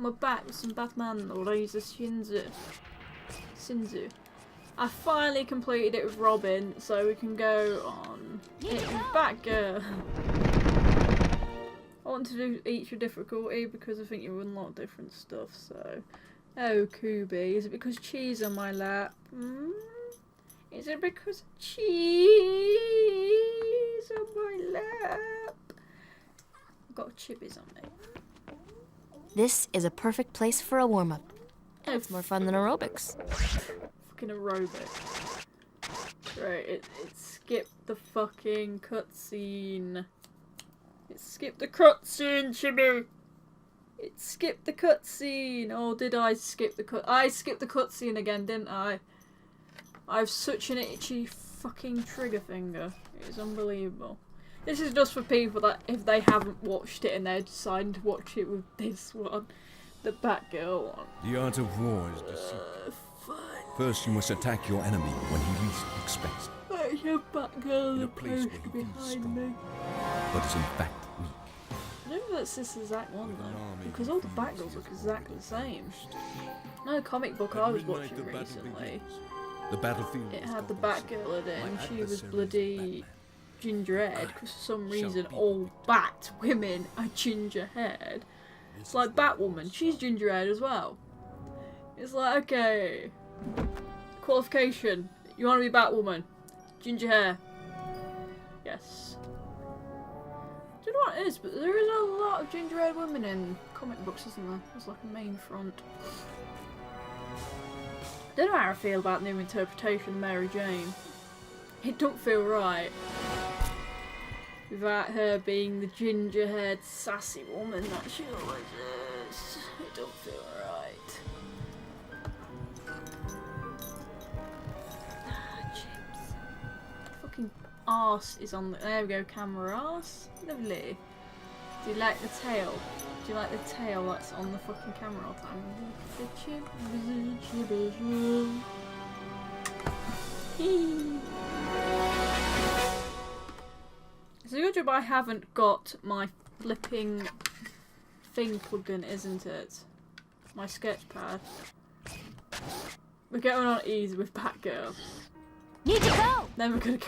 my back with some Batman laser Shinzu. I finally completed it with Robin, so we can go on it with Batgirl. I want to do each a difficulty because I think you unlock different stuff, so... Oh, Kubi, is it because cheese on my lap? Is it because cheese on my lap? I've got chippies on me. This is a perfect place for a warm-up. It's more fun than aerobics. Fucking aerobic. Right, it skipped the fucking cutscene. It skipped the cutscene, Chibi! It skipped the cutscene! Oh, did I skip the I skipped the cutscene again, didn't I? I have such an itchy fucking trigger finger. It is unbelievable. This is just for people that, if they haven't watched it and they're deciding to watch it with this one. The Batgirl one. The art of war is deceit. First you must attack your enemy when he least expects it. I have Batgirl In a place where he feels behind strong, me. but is in fact weak. I don't know if that's this exact one though, because all the Batgirls look exactly the same. No comic book I was watching recently. The battlefield It had the Batgirl in it, and she was bloody ginger-haired, because for some reason all Bat women are ginger-haired. It's like Batwoman, she's ginger-haired as well. It's like, okay, qualification, you want to be Batwoman, ginger hair. Yes. I don't know what it is, but there is a lot of ginger-haired women in comic books, isn't there? There's like a main front. I don't know how I feel about the new interpretation of Mary Jane. It don't feel right. Without her being the ginger-haired sassy woman that she always is. It don't feel right. Chips. Fucking arse is on the... There we go, camera arse. Lovely. Do you like the tail? Do you like the tail that's on the fucking camera all the time? The chip is It's a good job I haven't got my flipping thing plugged in, isn't it? My sketch pad. We're going on easy with Batgirl. Need to go! Then we're gonna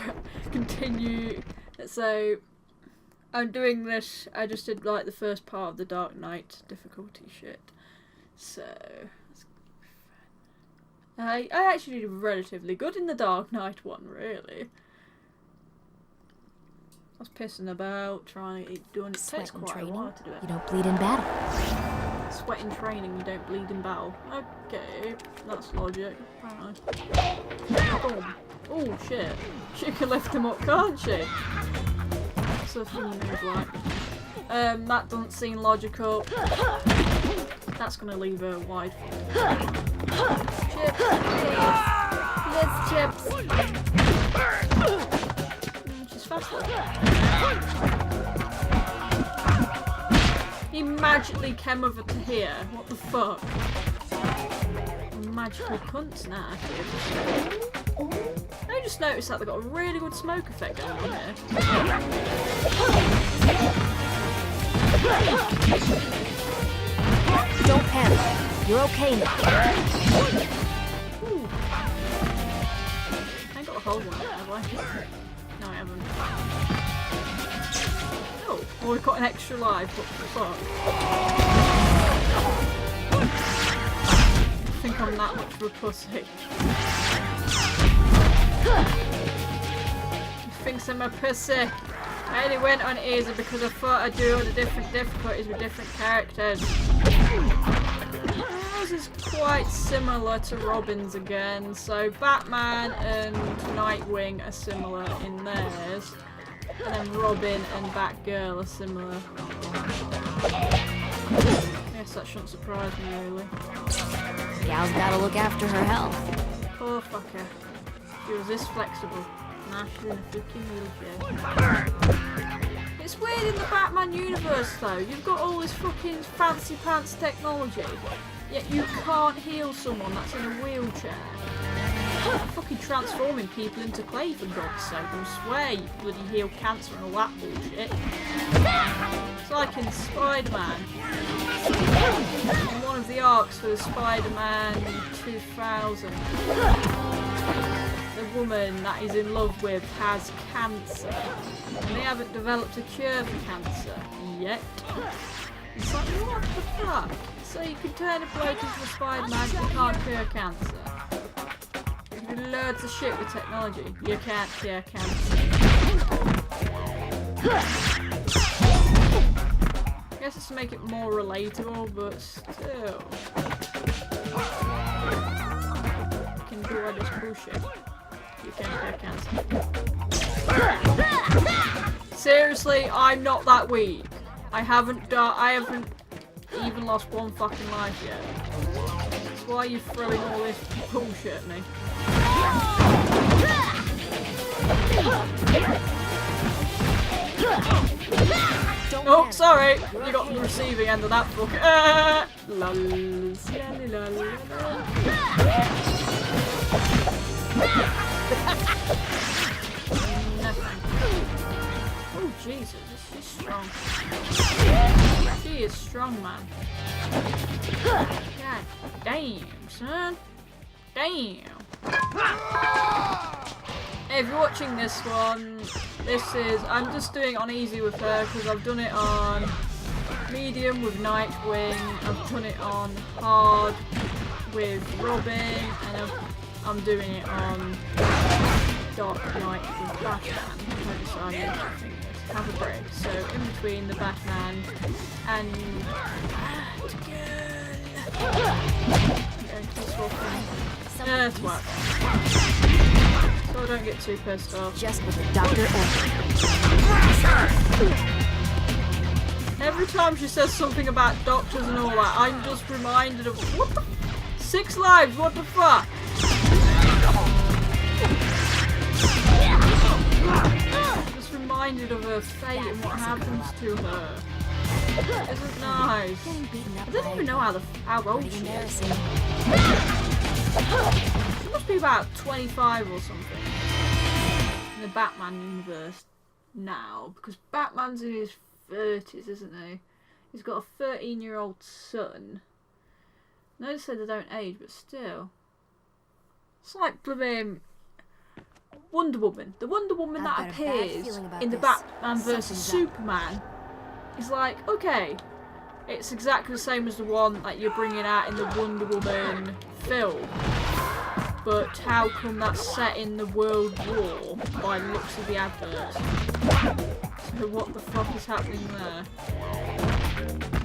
continue. So, I'm doing this. I just did like the first part of the Dark Knight difficulty shit. So, I actually did relatively good in the Dark Knight one, really. I was pissing about, doing it. Takes quite a while to do it. You don't bleed in battle. Sweat in training, you don't bleed in battle. Okay, that's logic. Right. Boom. Oh shit. She can lift him up, can't she? That's a funny move like. That doesn't seem logical. That's gonna leave her wide. Chips, please. Let's chips. She's faster. He magically came over to here. What the fuck? Magical cunts now. I just noticed that they've got a really good smoke effect going on here. Don't panic. You're okay now. Ooh. I got a whole one, have I? No, I haven't. Oh, well, we've got an extra life. What the fuck? I think I'm that much of a pussy. He thinks I'm a pussy. I only went on easy because I thought I'd do all the different difficulties with different characters. This is quite similar to Robin's again, so Batman and Nightwing are similar in theirs, and then Robin and Batgirl are similar. I guess that shouldn't surprise me really. Gal's gotta look after her health. Poor fucker. She was this flexible. Now she's in a fucking wheelchair. It's weird in the Batman universe though. You've got all this fucking fancy pants technology, yet you can't heal someone that's in a wheelchair. You're fucking transforming people into clay for God's sake. I swear you bloody heal cancer and all that bullshit. It's like in Spider-Man. In one arcs for the Spider-Man 2000. The woman that he's in love with has cancer, and they haven't developed a cure for cancer yet. It's like, what the fuck? So you can turn a bloke into a Spider-Man, you can't cure cancer. You can do loads of shit with technology. You can't cure cancer. I guess it's to make it more relatable, but still. You can do all this bullshit. You can't cure cancer. Seriously, I'm not that weak. I haven't even lost one fucking life yet. That's why you're throwing all this bullshit at me. Oh, sorry! You got the receiving end of that book. Oh, Jesus, she's strong. She is strong, man. God damn, son. Damn. Hey, if you're watching this one, I'm just doing it on easy with her because I've done it on medium with Nightwing, I've done it on hard with Robin, and I'm doing it on Dark Knight with Batman. I decided to have a break. So in between the Batman and that's what. So I don't get too pissed off. Just with the doctor Every time she says something about doctors and all that, I'm just reminded of what the 6 lives, what the fuck? Just reminded of her fate and what happens to her. Isn't nice. I don't even know how old she is. She must be about 25 or something in the Batman universe now, because Batman's in his 30s, isn't he? He's got a 13-year-old son. Notice they don't age, but still. It's like blooming Wonder Woman. The Wonder Woman that appears in the Batman vs Superman is like, okay, it's exactly the same as the one that you're bringing out in the Wonder Woman film. But how come that's set in the World War by the looks of the advert? So what the fuck is happening there?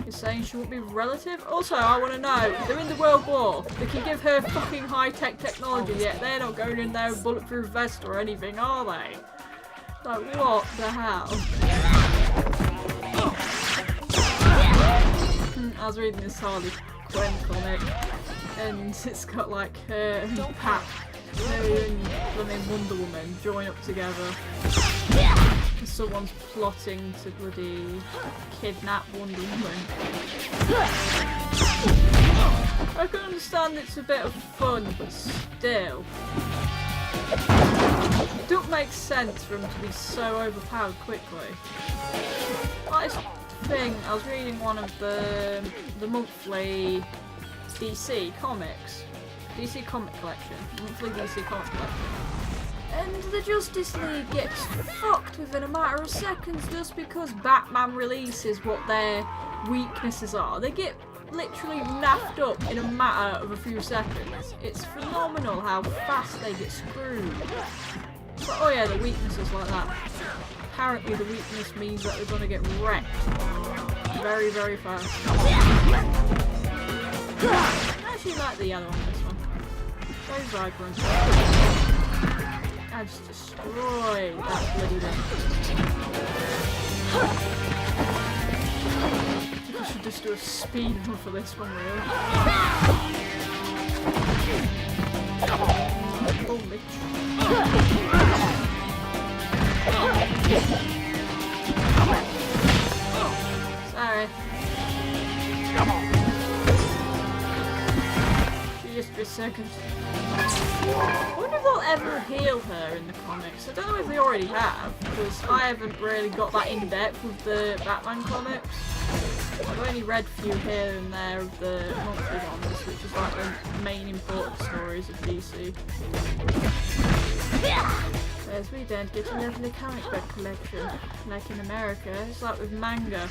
You're saying she won't be relative? Also, I want to know, they're in the World War. They can give her fucking high-tech technology, yet they're not going in there with bulletproof vest or anything, are they? Like, what the hell? I was reading this Harley Quinn comic, and it's got like her and Pat, her and Wonder Woman join up together. Someone's plotting to bloody kidnap Wonder Woman. I can understand it's a bit of fun, but still. It don't make sense for him to be so overpowered quickly. Like this thing, I was reading one of the monthly DC comics. DC Comic Collection. Monthly DC Comic Collection. And the Justice League gets fucked within a matter of seconds just because Batman releases what their weaknesses are. They get literally naffed up in a matter of a few seconds. It's phenomenal how fast they get screwed. But oh yeah, the weaknesses like that. Apparently the weakness means that they're going to get wrecked very, very fast. I actually like the yellow on this one. So vibrant. I just destroyed that bloody thing. I should just do a speed run for this one, really. Holy. Sorry. Just for a second. I wonder if they'll ever heal her in the comics. I don't know if they already have, because I haven't really got that in depth with the Batman comics. I've only read a few here and there of the monthly ones, which is like the main important stories of DC. Whereas we don't get a lovely comic book collection, like in America. It's like with manga.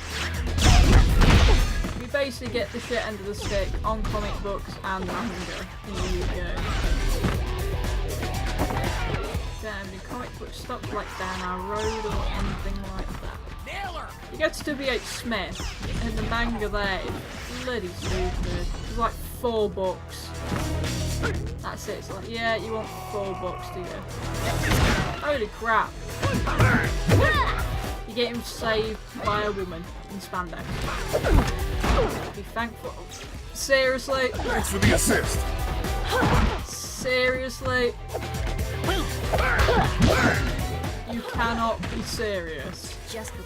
You basically get the shit end of the stick on comic books and manga in the UK. Don't have any comic book stops like down our road or anything like that. You go to WH Smith and the manga there is bloody stupid. It's like 4 books. That's it. It's like, yeah, you want 4 books, do you? Holy crap. You get him saved by a woman in spandex. Be thankful. Seriously? Thanks for the assist. Seriously? You cannot be serious.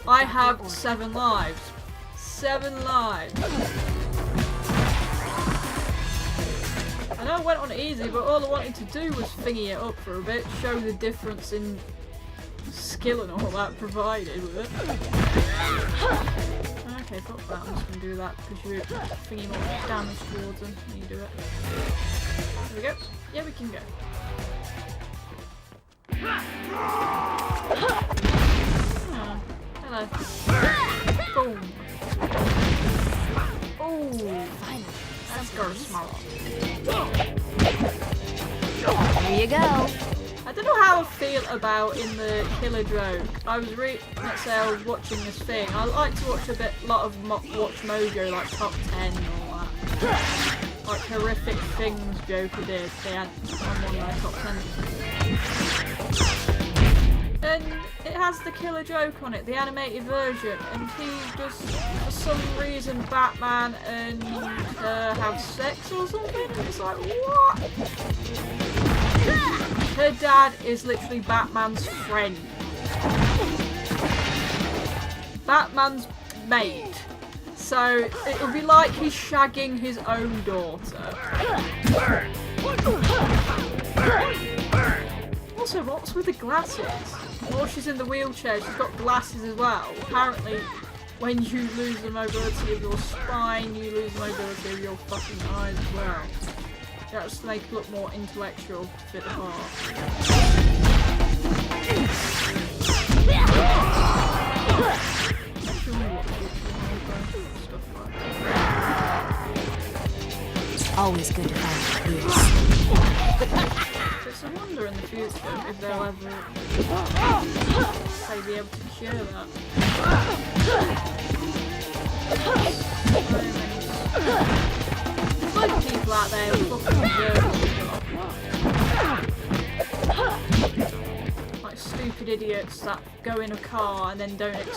I have 7 lives. 7 lives. I know I went on easy, but all I wanted to do was thingy it up for a bit, show the difference in skill and all that provided with it. Okay, fuck that, I'm just gonna do that because you're thingy more damage towards them when you do it. There we go. Yeah, we can go. Oh, hello. Boom. Oh, finally. That's got a smell. There you go. I don't know how I feel about in the Killer Joke. I was let's say I was watching this thing. I like to watch a lot of Watch Mojo, like top 10 and all that. Like horrific things Joker did. They had on one of their top 10. And it has the Killer Joke on it, the animated version, and he just, for some reason, Batman and have sex or something. It's like, what? Her dad is literally Batman's friend. Batman's mate. So it would be like he's shagging his own daughter. Also, what's with the glasses? While she's in the wheelchair, she's got glasses as well. Apparently, when you lose the mobility of your spine, you lose the mobility of your fucking eyes as well. That's to make it look more intellectual to fit the part. It's always good to find clues. It's a wonder in the future if they'll ever be able to cure that. There's like people out there who fucking deserve like stupid idiots that go in a car and then don't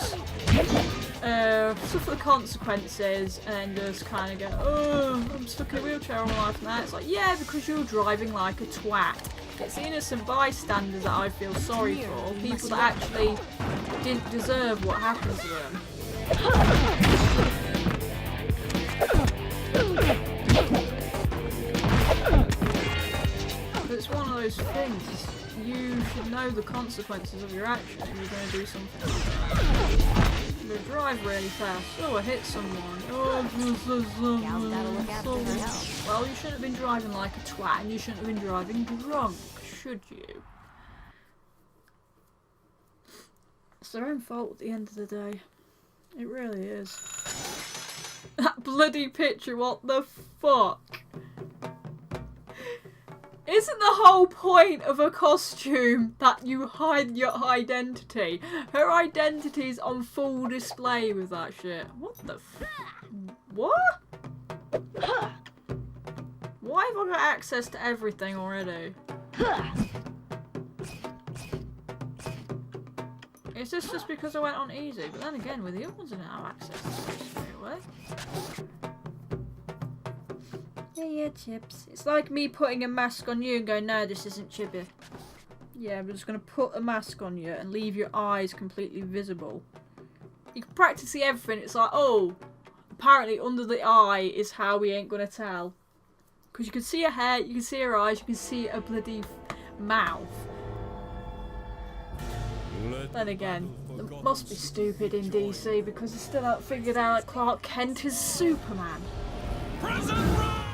suffer the consequences and then just kind of go, oh, I'm stuck in a wheelchair all my life and that. It's like, yeah, because you're driving like a twat. It's the innocent bystanders that I feel sorry for, people that actually didn't deserve what happened to them. But it's one of those things, you should know the consequences of your actions if you're going to do something like that. You're going to drive really fast, oh, I hit someone, oh, well, you shouldn't have been driving like a twat and you shouldn't have been driving drunk, should you? It's their own fault at the end of the day. It really is. That bloody picture, what the fuck? Isn't the whole point of a costume that you hide your identity? Her identity's on full display with that shit. What the what? Why have I got access to everything already? Is this just because I went on easy? But then again, with the other ones I didn't have access to straight away. Yeah, Chips. It's like me putting a mask on you and going, no, this isn't Chippy. Yeah, we're just going to put a mask on you and leave your eyes completely visible. You can practice see everything. It's like, oh, apparently under the eye is how we ain't going to tell. Because you can see her hair, you can see her eyes, you can see a bloody mouth. Then again, They must be stupid in DC because they still haven't figured out that Clark Kent is Superman.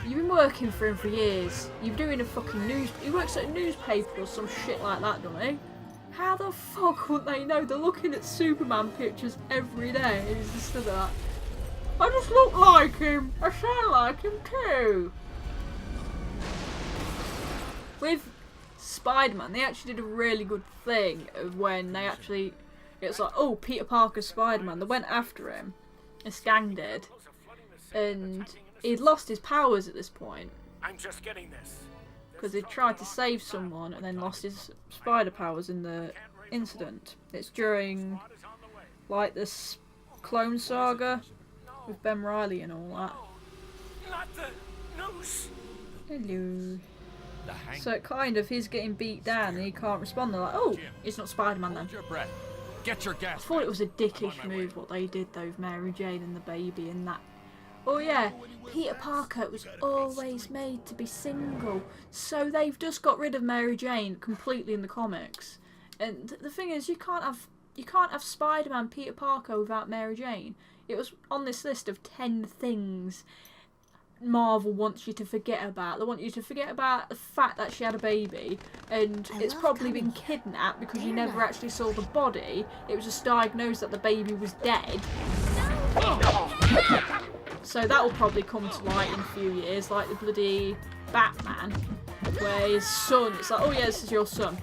You've been working for him for years. You're doing a fucking he works at a newspaper or some shit like that, doesn't he? How the fuck would they know? They're looking at Superman pictures every day and he's just stood there. I just look like him. I sound like him too. With Spider-Man, they actually did a really good thing of when they actually... It's like, oh, Peter Parker's Spider-Man. They went after him. His gang did. And he'd lost his powers at this point. I'm just getting this. Because he tried to save someone and then lost his spider powers in the incident. It's during, like, this Clone Saga with Ben Reilly and all that. Not the nose. Hello. So it kind of, he's getting beat down and he can't respond. They're like, oh, he's not Spider-Man then. Your breath. Get your gas. I thought it was a dickish move what they did though with Mary Jane and the baby and that. Oh yeah, Peter Parker was always made to be single, so they've just got rid of Mary Jane completely in the comics. And the thing is, you can't have Spider-Man Peter Parker without Mary Jane. It was on this list of 10 things Marvel wants you to forget about. They want you to forget about the fact that she had a baby, and it's probably been kidnapped because you never actually saw the body. It was just diagnosed that the baby was dead. So that will probably come to light in a few years, like the bloody Batman, where his son, it's like, oh yeah, this is your son,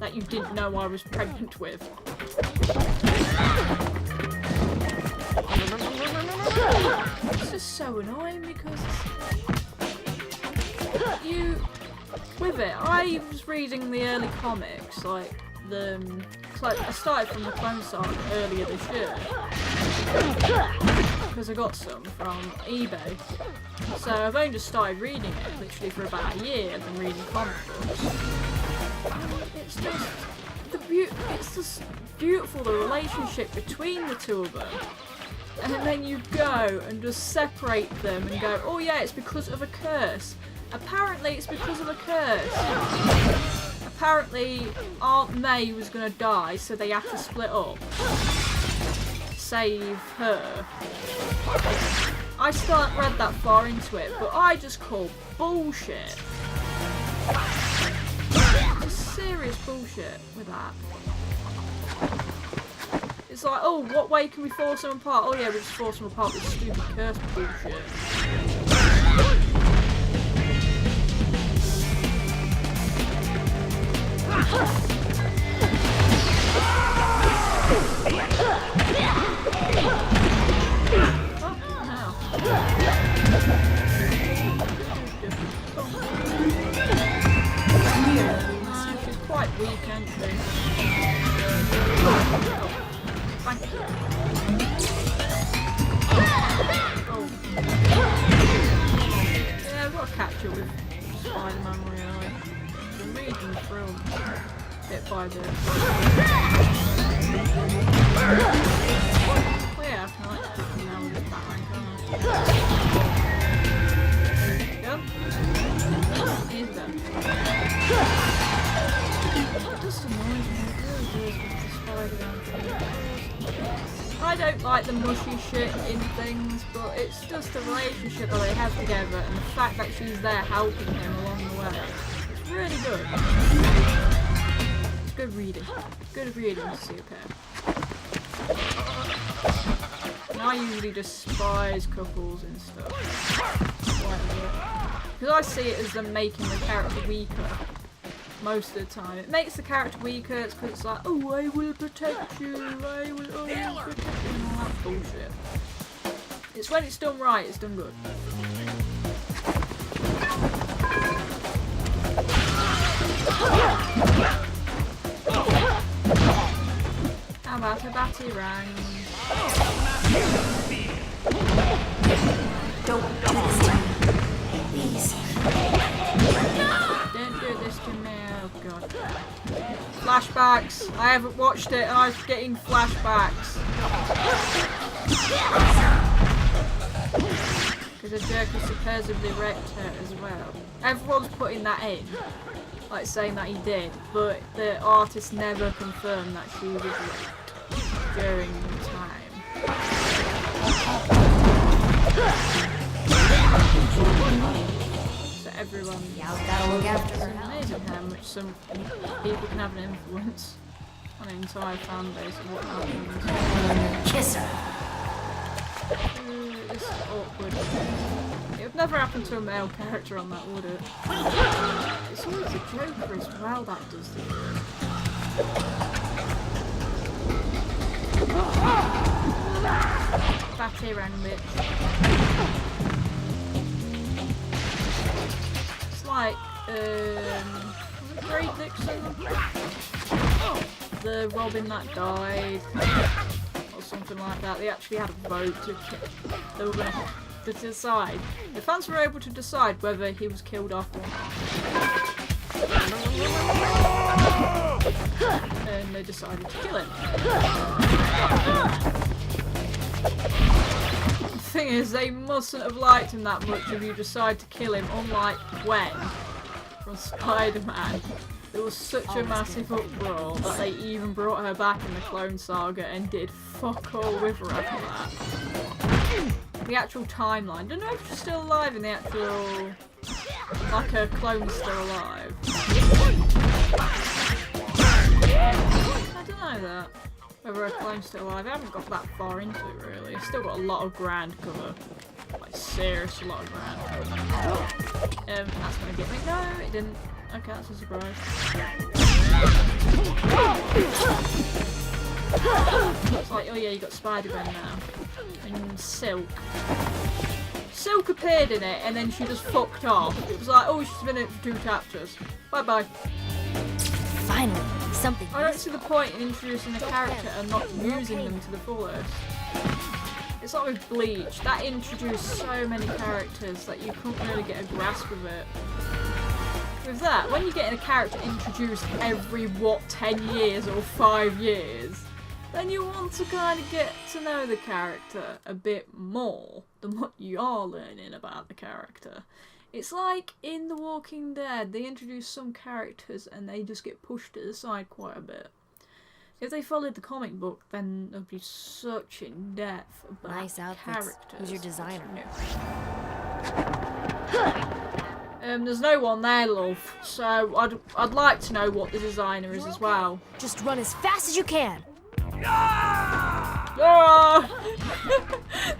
that you didn't know I was pregnant with. It's just so annoying because with it, I was reading the early comics, like I started from the Clone Saga earlier this year because I got some from eBay. So I've only just started reading it, literally for about a year. I've been reading comic books. It's just beautiful, the relationship between the two of them. And then you go and just separate them and go, oh yeah, it's because of a curse. Apparently it's because of a curse. Apparently Aunt May was going to die, so they had to split up. Save her. I still haven't read that far into it, but I just call bullshit. Just serious bullshit with that. It's like, oh, what way can we force them apart? Oh yeah, we just force them apart with stupid curse bullshit. She's quite weak, isn't she? Thank you. Oh. Yeah, I've got to catch up with Spider-Man really. I'm reading through them bit by bit. Well, yeah, I can like picking now with this Batman, can't I? Yep. He's done. It just annoys me, it really does with the Spider-Man thing. I don't like the mushy shit in things, but it's just the relationship that they have together and the fact that she's there helping him along the way. It's really good. It's good reading. Good reading to see a pair. And I usually despise couples and stuff. Because I see it as them making the character weaker. Most of the time. It makes the character weaker, it's because it's like, oh, I will protect you, I will always protect you, and all that bullshit. It's when it's done right, it's done good. How about a batarang? Don't do this to me. Please. Don't do this to me, oh god. Flashbacks! I haven't watched it and I was getting flashbacks. Because the Joker supposedly wrecked her as well. Everyone's putting that in, like saying that he did, but the artist never confirmed that she was raped. during time. So everyone... Yeah, that'll look after It's her. amazing how much some people can have an influence on an entire fan base and what happens. Kiss her. This is awkward. It would never happen to a male character on that, would it? It's always a Joker as well that does the Batty around bitch. It's like, Great Dixon? The Robin that died. Or something like that. They actually had a vote to they were going to decide. The fans were able to decide whether he was killed off or not. And they decided to kill him. The thing is, they mustn't have liked him that much if you decide to kill him, unlike Gwen from Spider-Man. There was such a massive uproar that they even brought her back in the Clone Saga and did fuck all with her after that. The actual timeline. Don't know if she's still alive in the actual... Like her clone's still alive. I don't know that. Whether her clone's still alive. I haven't got that far into it really. Still got a lot of ground cover. Like serious lot of ground cover. That's gonna get me. No, it didn't. Okay, that's a surprise. Looks like, oh yeah, you got Spider-Man now. And Silk. Silk appeared in it and then she just fucked off. It was like, oh, she's been in it for 2 chapters. Bye bye. Finally, something. I don't see the point in introducing a character and not using them to the fullest. It's like with Bleach. That introduced so many characters that you couldn't really get a grasp of it. With that, when you get a character introduced every, 10 years or 5 years, then you want to kind of get to know the character a bit more than what you are learning about the character. It's like in The Walking Dead, they introduce some characters and they just get pushed to the side quite a bit. If they followed the comic book, then there'd be such in depth about Nice outfits. characters. Who's your designer? There's no one there, love. So I'd like to know what the designer is as well. Just run as fast as you can. Ah!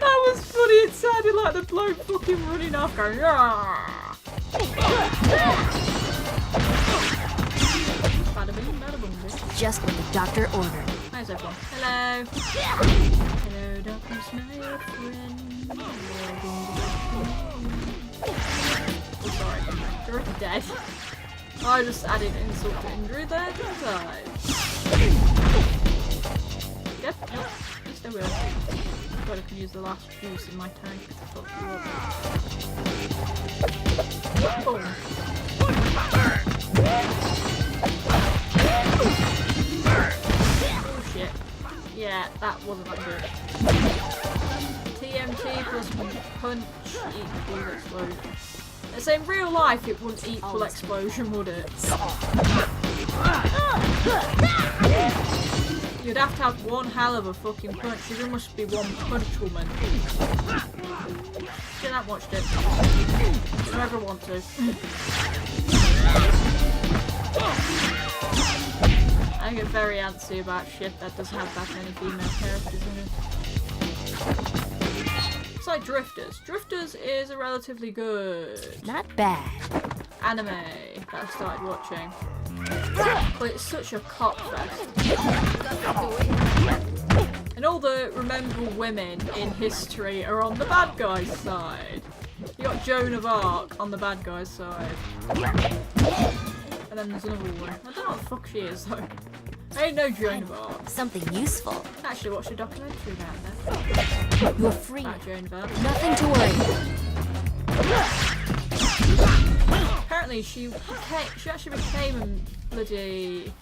That was funny. It sounded like the bloke fucking running off, going. Ah! Bada boom, bada boom, bitch. Just what the doctor ordered. How's everyone? Hello. Hello, darkness, my friend. Oh, sorry, you're already dead. I just added insult to injury there, didn't I? Yep, nope. Yes, I will. But I can use the last juice in my tank to fuck you up. Boom. Oh shit. Yeah, that wasn't that good. TMT plus punch equals explosion. So in real life it wouldn't equal explosion, would it? You'd have to have one hell of a fucking punch. You must be one punch woman. Still haven't watched it. Don't ever want to. I get very antsy about shit that doesn't have that many female characters in it. It's like Drifters. Drifters is a relatively good Not bad. anime that I started watching. But it's such a cop fest. And all the rememberable women in history are on the bad guy's side. You got Joan of Arc on the bad guy's side. And then there's another one. I don't know what the fuck she is though. I ain't no Joan of Arc. Something useful. I actually watched a documentary about that. You're free. About Joan of Arc. Nothing to worry about. Apparently she actually became a bloody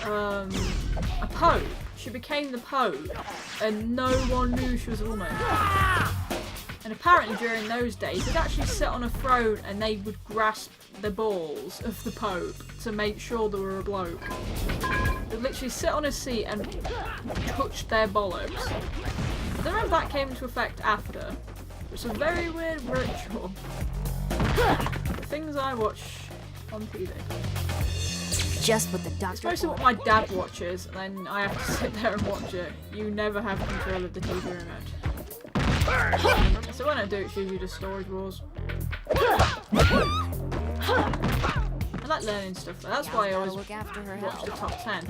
a pope. She became the pope and no one knew she was a woman. And apparently during those days they'd actually sit on a throne and they would grasp the balls of the pope to make sure they were a bloke. They'd literally sit on a seat and touch their bollocks. I don't know if that came into effect after. It's a very weird ritual. The things I watch on TV. Just what the It's doctor mostly what my dad watches, and then I have to sit there and watch it. You never have control of the TV remote. So when I do, it's usually just Storage Wars. I like learning stuff, that's why I always look after her watch the health. top 10.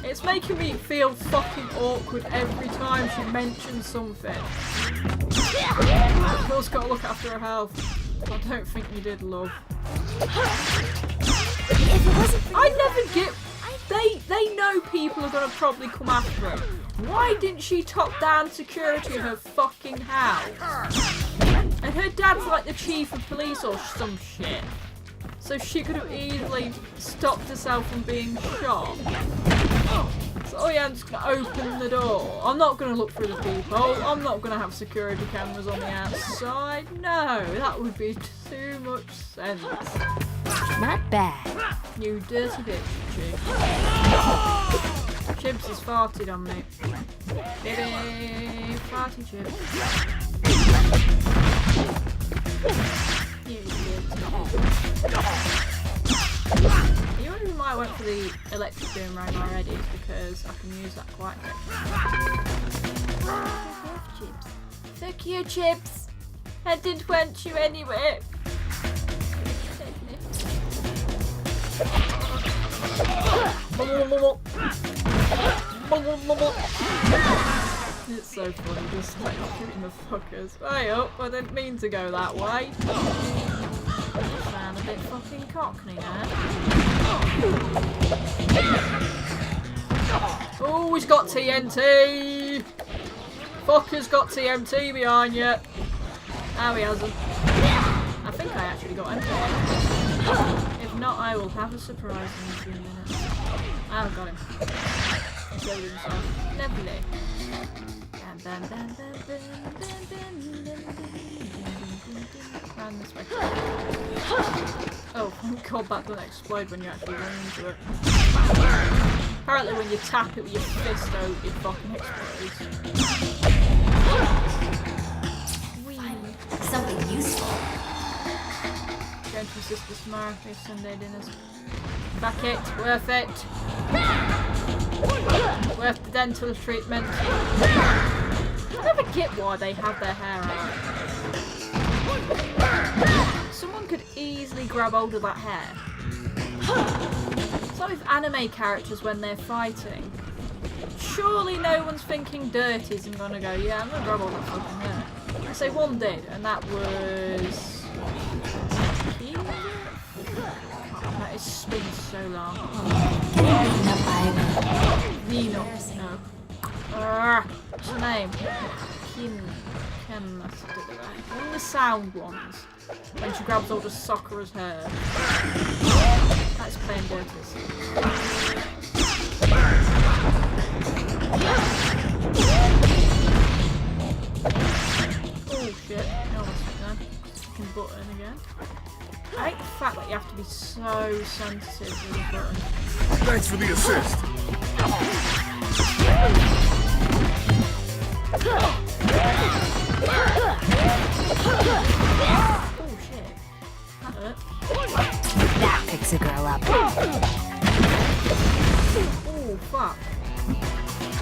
It's making me feel fucking awkward every time she mentions something. Girl's gotta look after her health. I don't think you did, love. I never get... They know people are gonna probably come after her. Why didn't she top down security in her fucking house? And her dad's like the chief of police or some shit. So she could have easily stopped herself from being shot. So, oh yeah, I'm just gonna open the door. I'm not gonna look through the peephole. I'm not gonna have security cameras on the outside. No, that would be too much sense. Not bad. You dirty bitch, Chibs. Chibs has farted on me. Baby, farty Chibs. You idiot. The only reason why I went for the electric boomerang already is because I can use that quite quick. Chips. Fuck you, Chips. I didn't want you anywhere. It's so funny, just like shooting the fuckers. Hey up, I didn't mean to go that way. You sound a bit fucking cockney now. Oh, he's got TNT! Fucker's got TNT behind you. No, he hasn't. I think I actually got him. If not, I will have a surprise in a few minutes. I haven't got him. He's loaded himself. Lovely. Round this way. Oh, thank God that doesn't explode when you actually run into it. Apparently when you tap it with your fist out, it fucking explodes. Something useful. Going to my sister's tomorrow for Sunday dinners. Back it, worth it. Worth the dental treatment. I never get why they have their hair out. Someone could easily grab hold of that hair. It's like with anime characters when they're fighting. Surely no one's thinking dirties and gonna go, yeah, I'm gonna grab all that fucking hair. I say one did, and that was... That is been so long. Nino. No. What's her name? Kim, that's the one of the sound ones. When she grabs all the Sakura's hair. That's playing dirties. Oh shit. No, what's it done? Fucking button again. I hate the fact that you have to be so sensitive with the button. Thanks for the assist. Oh shit. That hurt. That picks a girl up. Oh fuck. I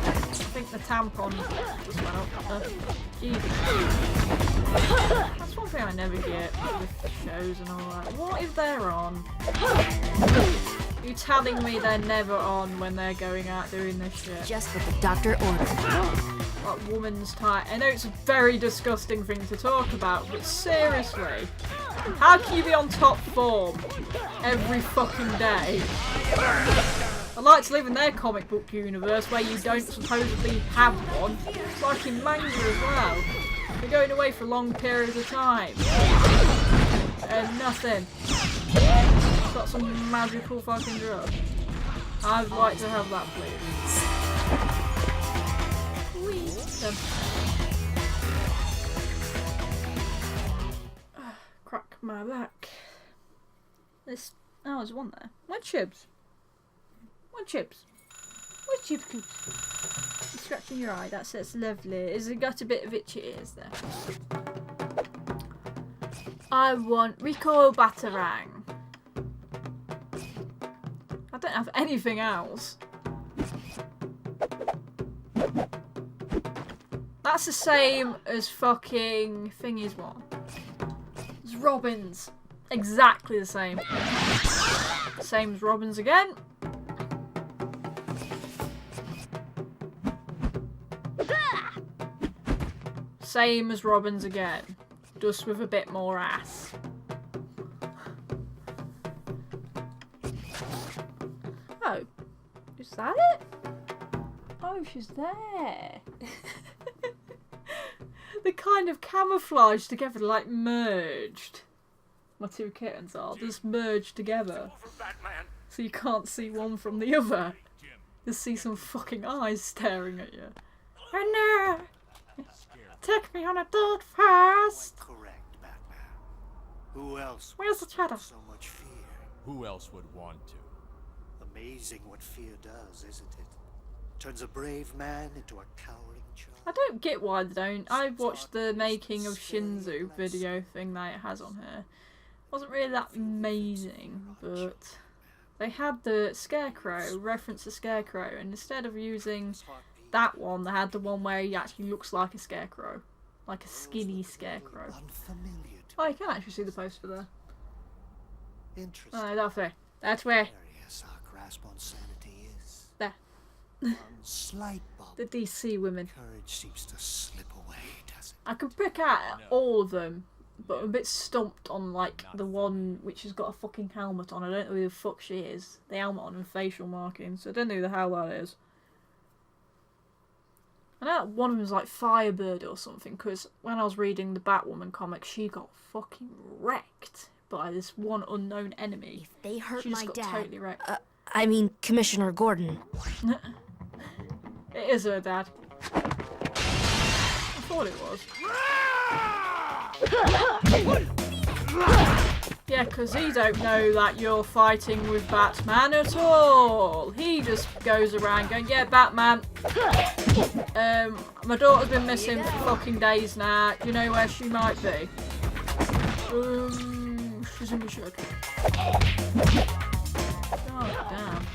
think the tampon just went up there. Jesus. That's one thing I never get with shows and all that. What if they're on? You telling me they're never on when they're going out doing this shit? Just what the doctor ordered. Like woman's tie. I know it's a very disgusting thing to talk about, but seriously, how can you be on top form every fucking day? I'd like to live in their comic book universe where you don't supposedly have one. It's like in manga as well. You're going away for long periods of time. And nothing. It's got some magical fucking drug. I'd like to have that, please. Whee! Crack my back. This Oh, there's one there. One chips. One chips. One chip coops. You're scratching your eye. That's lovely. Has it got a bit of itchy ears there? I want recoil batarang. I don't have anything else. That's the same as fucking thingy's one. It's Robin's. Exactly the same. Same as Robin's again. Same as Robin's again. Just with a bit more ass. Oh. Is that it? Oh, she's there. They kind of camouflaged together, like merged. My two kittens are just merged together. So you can't see one from the other. Just see some fucking eyes staring at you. Oh no! Take me on a date first! Correct, Batman. Who else? Where's the chatter? So much fear. Who else would want to? Amazing what fear does, isn't it? Turns a brave man into a cowering child. I don't get why they don't. I watched the making of Shinzu video thing that it has on here. Wasn't really that amazing, but they had the Scarecrow, reference the Scarecrow, and instead of using that one, they had the one where he actually looks like a Scarecrow. Like a skinny Scarecrow. Oh, you can actually see the poster there. Interesting. Oh, that's where. That's where. Yes, our grasp on sanity is. There. One slight bump. The DC women. Courage seems to slip away, doesn't I can pick out all of them, but I'm a bit stumped on like the one which has got a fucking helmet on. I don't know who the fuck she is. The helmet on and facial markings, so I don't know who the hell that is. I know that one of them is like Firebird or something, because when I was reading the Batwoman comic, she got fucking wrecked by this one unknown enemy. If they hurt She just my got dad, totally wrecked. I mean Commissioner Gordon. It is her dad. I thought it was. Yeah, because he don't know that you're fighting with Batman at all. He just goes around going, yeah, Batman. My daughter's been missing for fucking days now. Do you know where she might be? She's in the shed. God damn.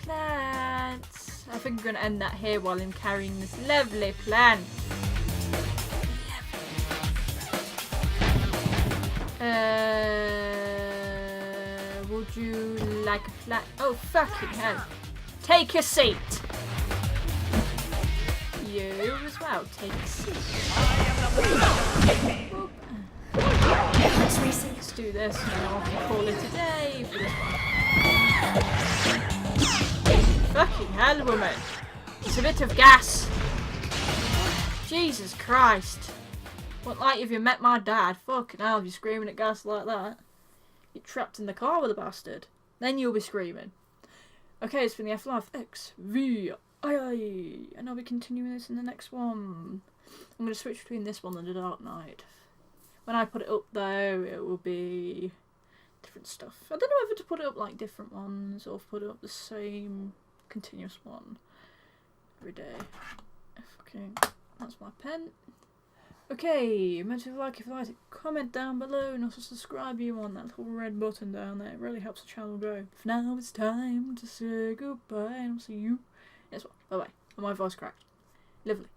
Plants. I think I'm going to end that here while I'm carrying this lovely plant. Would you like a plant? Oh, fucking hell. Take a seat. You as well, take a seat. Let's do this now. I'll call it a day for this one. Fucking hell, woman. It's a bit of gas. Jesus Christ. What like if you met my dad? Fucking hell, if you're screaming at gas like that. You're trapped in the car with a bastard. Then you'll be screaming. Okay, it's been the F-Life XV. And I'll be continuing this in the next one. I'm going to switch between this one and The Dark Knight. When I put it up though, it will be different stuff. I don't know whether to put it up like different ones or put it up the same continuous one every day. Okay, that's my pen. Okay, remember to like if you like it, comment down below and also subscribe you on that little red button down there. It really helps the channel grow. For now it's time to say goodbye and I'll see you next one. Bye bye. And my voice cracked. Lovely.